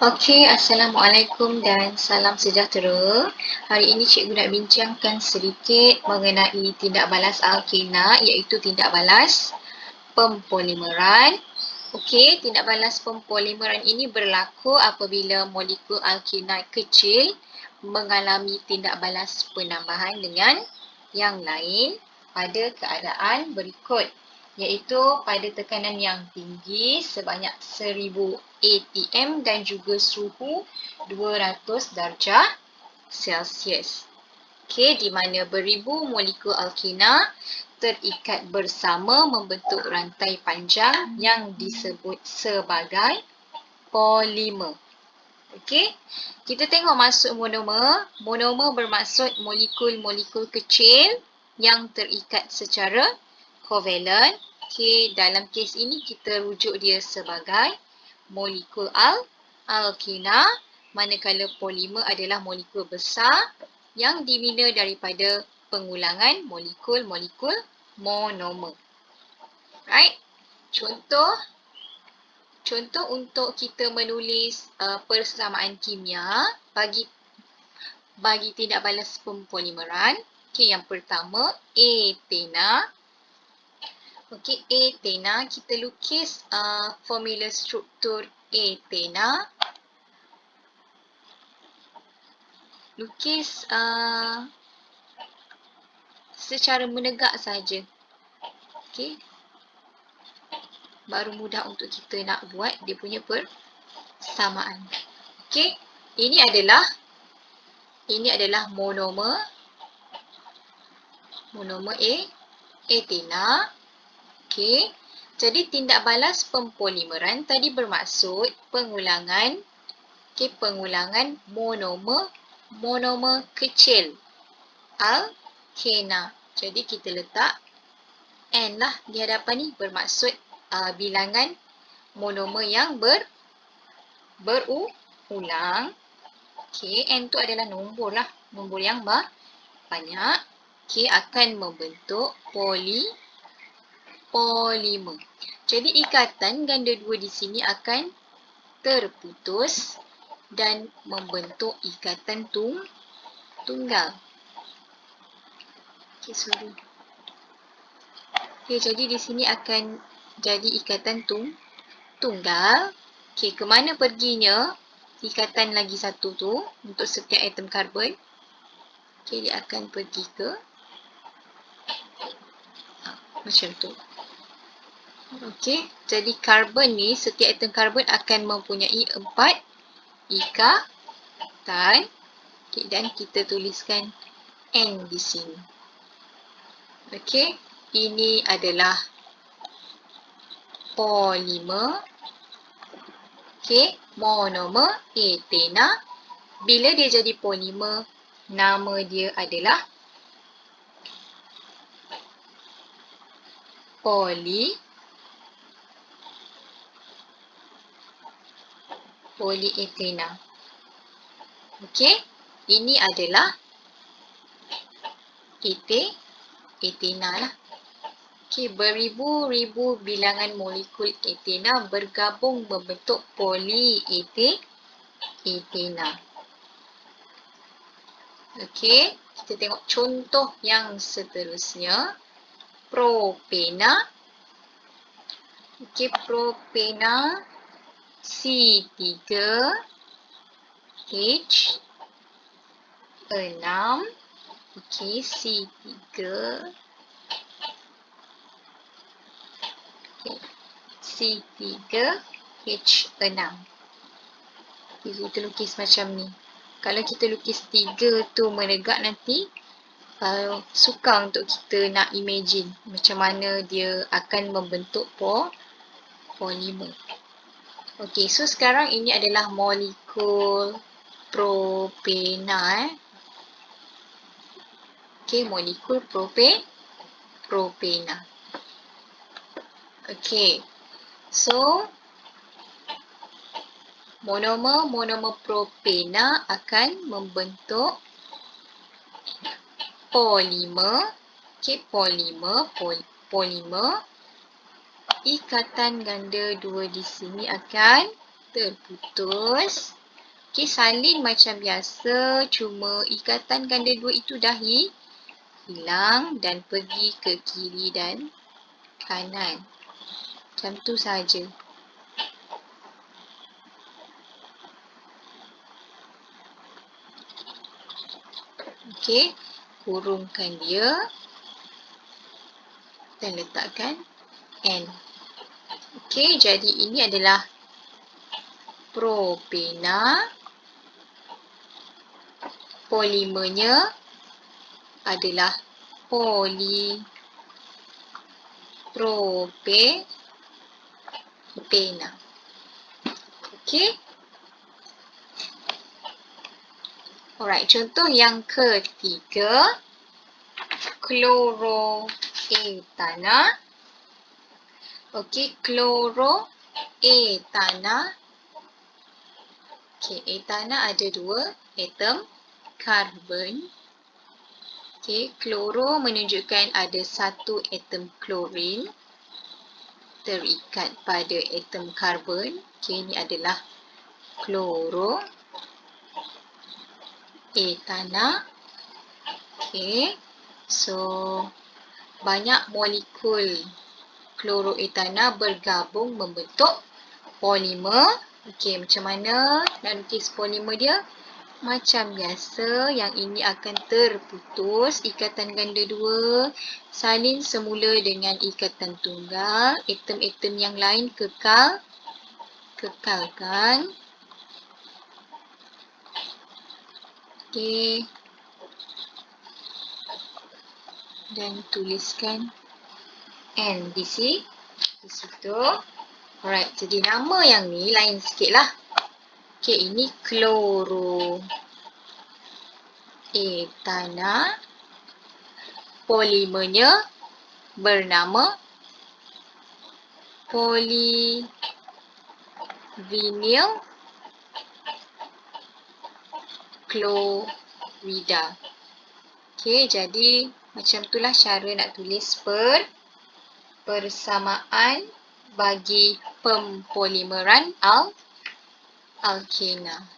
Okey, Assalamualaikum dan salam sejahtera. Hari ini cikgu nak bincangkan sedikit mengenai tindak balas alkena iaitu tindak balas pempolimeran. Okey, tindak balas pempolimeran ini berlaku apabila molekul alkena kecil mengalami tindak balas penambahan dengan yang lain pada keadaan berikut, iaitu pada tekanan yang tinggi sebanyak 1000 atm dan juga suhu 200 darjah Celsius. Okey, di mana beribu molekul alkena terikat bersama membentuk rantai panjang yang disebut sebagai polimer. Okey, kita tengok maksud monomer. Monomer bermaksud molekul-molekul kecil yang terikat secara kovalen. Okey, dalam kes ini kita rujuk dia sebagai molekul alkena, manakala polimer adalah molekul besar yang dibina daripada pengulangan molekul-molekul monomer. Right? Contoh untuk kita menulis persamaan kimia bagi tindak balas pempolimeran. Okey, yang pertama etena. Okey, etena, kita lukis formula struktur etena. Lukis secara menegak saja. Okey. Baru mudah untuk kita nak buat dia punya persamaan. Okey, ini adalah monomer etena. Okey, jadi tindak balas pempolimeran tadi bermaksud pengulangan monomer kecil alkena. Jadi kita letak N lah di hadapan ni, bermaksud bilangan monomer yang berulang. Okey, N tu adalah nombor lah, nombor yang banyak. Okey, akan membentuk polimer. Jadi ikatan ganda dua di sini akan terputus dan membentuk ikatan tunggal. Okey, sorry. Okey, jadi di sini akan jadi ikatan tunggal. Okey, ke mana perginya ikatan lagi satu tu untuk setiap atom karbon? Okey, dia akan pergi ke macam tu. Okey, jadi karbon ni, setiap atom karbon akan mempunyai 4 ikatan. Okey, dan kita tuliskan N di sini. Okey, ini adalah polimer. Okey, monomer etena. Bila dia jadi polimer, nama dia adalah polyethena. Okey, ini adalah etena lah. Okey, beribu-ribu bilangan molekul etena bergabung membentuk polyethena. Okey, kita tengok contoh yang seterusnya. Propena. Okey, propena C3H6. Okey, C3H6. Okay, kita lukis macam ni. Kalau kita lukis 3 tu menegak nanti, sukar untuk kita nak imagine macam mana dia akan membentuk polimer. Okey, so sekarang ini adalah molekul propena. Okey, molekul propena. Okey, so monomer propena akan membentuk polimer. Okey, polimer. Ikatan ganda dua di sini akan terputus. Okey, salin macam biasa, cuma ikatan ganda 2 itu dah hilang dan pergi ke kiri dan kanan. Macam tu saja. Okey, kurungkan dia dan letakkan N. Okey, jadi ini adalah propena. Polimernya adalah polipropena. Okey. Alright, contoh yang ketiga, chloroetana. Okey, chloroetana. Okey, etana ada 2 atom karbon. Okey, kloro menunjukkan ada 1 atom klorin terikat pada atom karbon. Okey, ini adalah chloroetana. Okey, so banyak molekul chloroetana bergabung membentuk polimer. Okey, macam mana nak lukis polimer dia? Macam biasa, yang ini akan terputus ikatan ganda 2, salin semula dengan ikatan tunggal, atom-atom yang lain kekalkan. Okey. Dan tuliskan N di situ. Alright, jadi nama yang ni lain sikit lah. Okey, ini chloroetana. Polimernya bernama polyvinyl chlorida. Okey, jadi macam itulah cara nak tulis persamaan bagi pempolimeran alkena.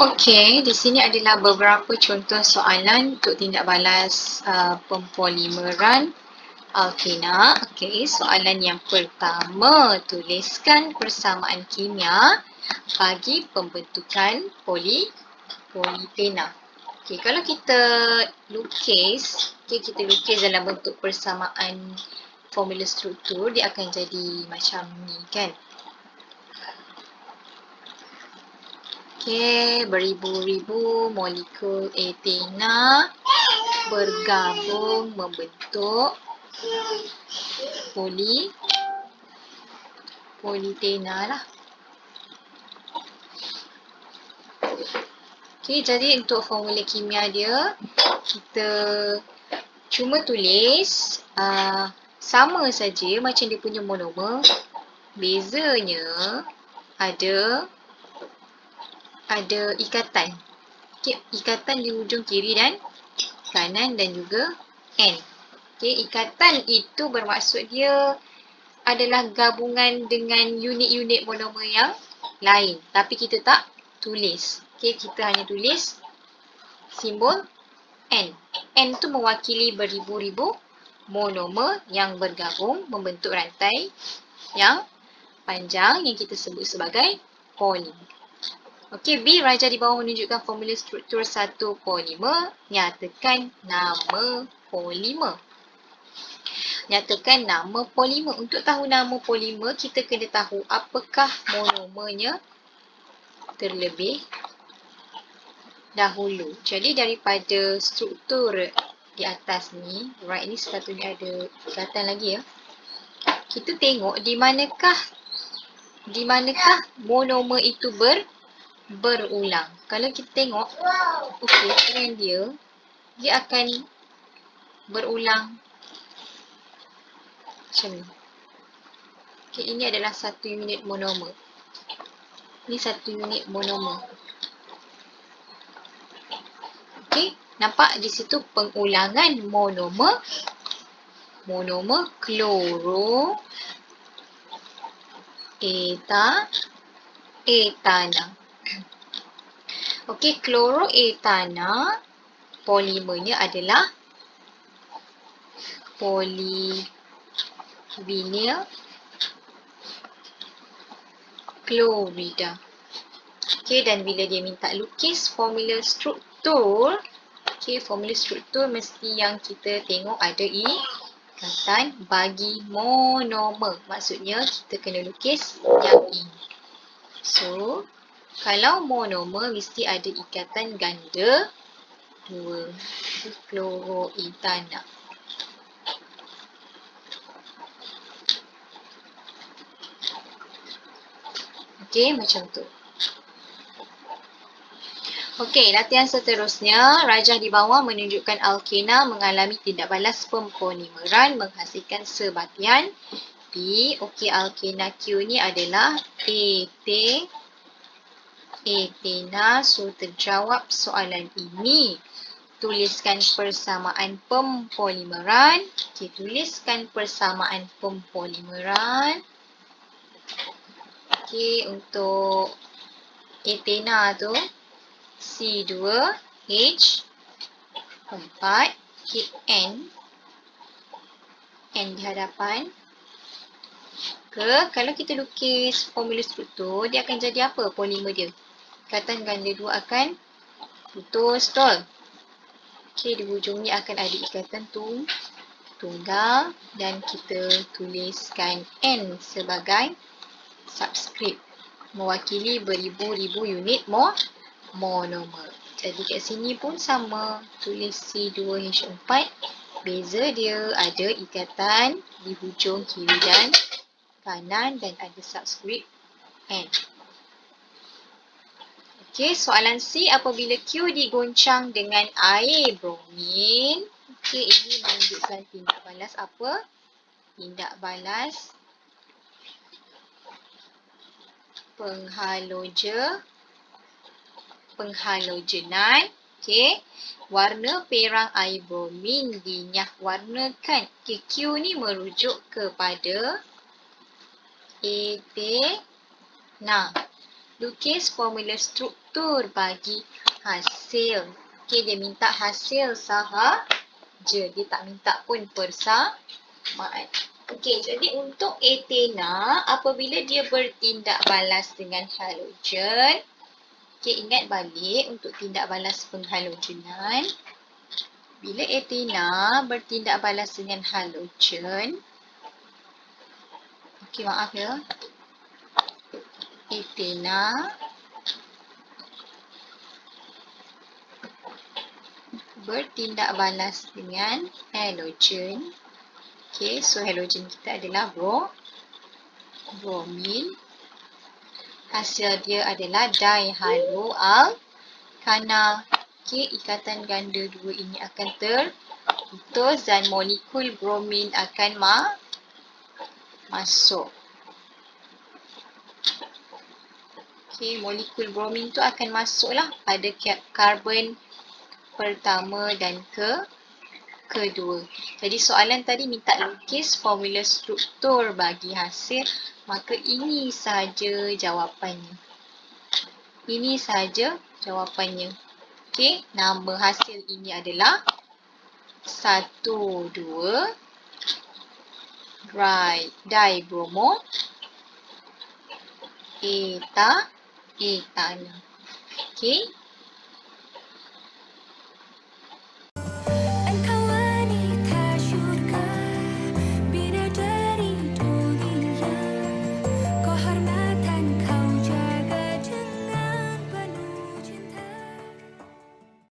Okey, di sini adalah beberapa contoh soalan untuk tindak balas pempolimeran alkena. Okey, soalan yang pertama, tuliskan persamaan kimia bagi pembentukan polipena. Okey, kalau kita lukis, kita lukis dalam bentuk persamaan formula struktur, dia akan jadi macam ni kan. Okey, beribu-ribu molekul etena bergabung membentuk politena lah. Okey, jadi untuk formula kimia dia, kita cuma tulis sama saja macam dia punya monomer. Bezanya ada ikatan. Okey, ikatan di hujung kiri dan kanan dan juga N. Okey, ikatan itu bermaksud dia adalah gabungan dengan unit-unit monomer yang lain. Tapi kita tak tulis. Okey, kita hanya tulis simbol N. N tu mewakili beribu-ribu monomer yang bergabung membentuk rantai yang panjang yang kita sebut sebagai polimer. Okey, B raja di bawah menunjukkan formula struktur satu polimer. Nyatakan nama polimer. Nyatakan nama polimer. Untuk tahu nama polimer, kita kena tahu apakah monomernya terlebih dahulu. Jadi daripada struktur di atas ni, right, ini sepatutnya ada ikatan lagi ya. Kita tengok di manakah monomer itu berulang. Kalau kita tengok, okey, trend dia akan berulang macam ni. Okey, ini adalah satu unit monomer. Ini satu unit monomer. Okey, nampak di situ pengulangan monomer monomer kloro etana. Okey, kloroetana polimernya adalah polyvinyl klorida. Okey, dan bila dia minta lukis formula struktur, okey, formula struktur mesti yang kita tengok ada ikatan bagi monomer. Maksudnya kita kena lukis yang ini. So, kalau monomer mesti ada ikatan ganda 2. Kloroetana. Okey, macam tu. Okey, latihan seterusnya. Rajah di bawah menunjukkan alkena mengalami tindak balas pempolimeran menghasilkan sebatian P. Okey, alkena Q ni adalah etena. So, terjawab soalan ini. Tuliskan persamaan pempolimeran. Okey, tuliskan persamaan pempolimeran. Okey, untuk etena tu C2H4 N di hadapan kalau kita lukis formula struktur, dia akan jadi apa polimer dia? Ikatan ganda 2 akan putus, betul? Okey, di hujung ni akan ada ikatan tunggal dan kita tuliskan N sebagai subskrip mewakili beribu-ribu unit monomer. Jadi kat sini pun sama, tulis C2H4. Beza dia ada ikatan di hujung kiri dan kanan dan ada subskrip N. Okey, soalan C, apabila Q digoncang dengan air bromin. Okey, ini menunjukkan tindak balas apa? Tindak balas penghalogenan. Okey, warna perang air bromin dinyah warnakan. Okey, Q ni merujuk kepada etena. Lukis formula struktur bagi hasil. Okey, dia minta hasil sahaja. Dia tak minta pun persamaan. Okey, jadi untuk etena, apabila dia bertindak balas dengan halogen, okey, ingat balik untuk tindak balas penghalogenan. Bila etena bertindak balas dengan halogen, okey, maaf ya. Etena bertindak balas dengan halogen. Okey, so halogen kita adalah bromin. Hasil dia adalah dihaloalkana. Okey, ikatan ganda 2 ini akan terputus dan molekul bromin akan masuk. Okey, molekul bromin tu akan masuklah pada karbon pertama dan kedua. Jadi soalan tadi minta lukis formula struktur bagi hasil, maka ini sahaja jawapannya. Ini sahaja jawapannya. Okey, nama hasil ini adalah 1,2 dibromo etana. Okey.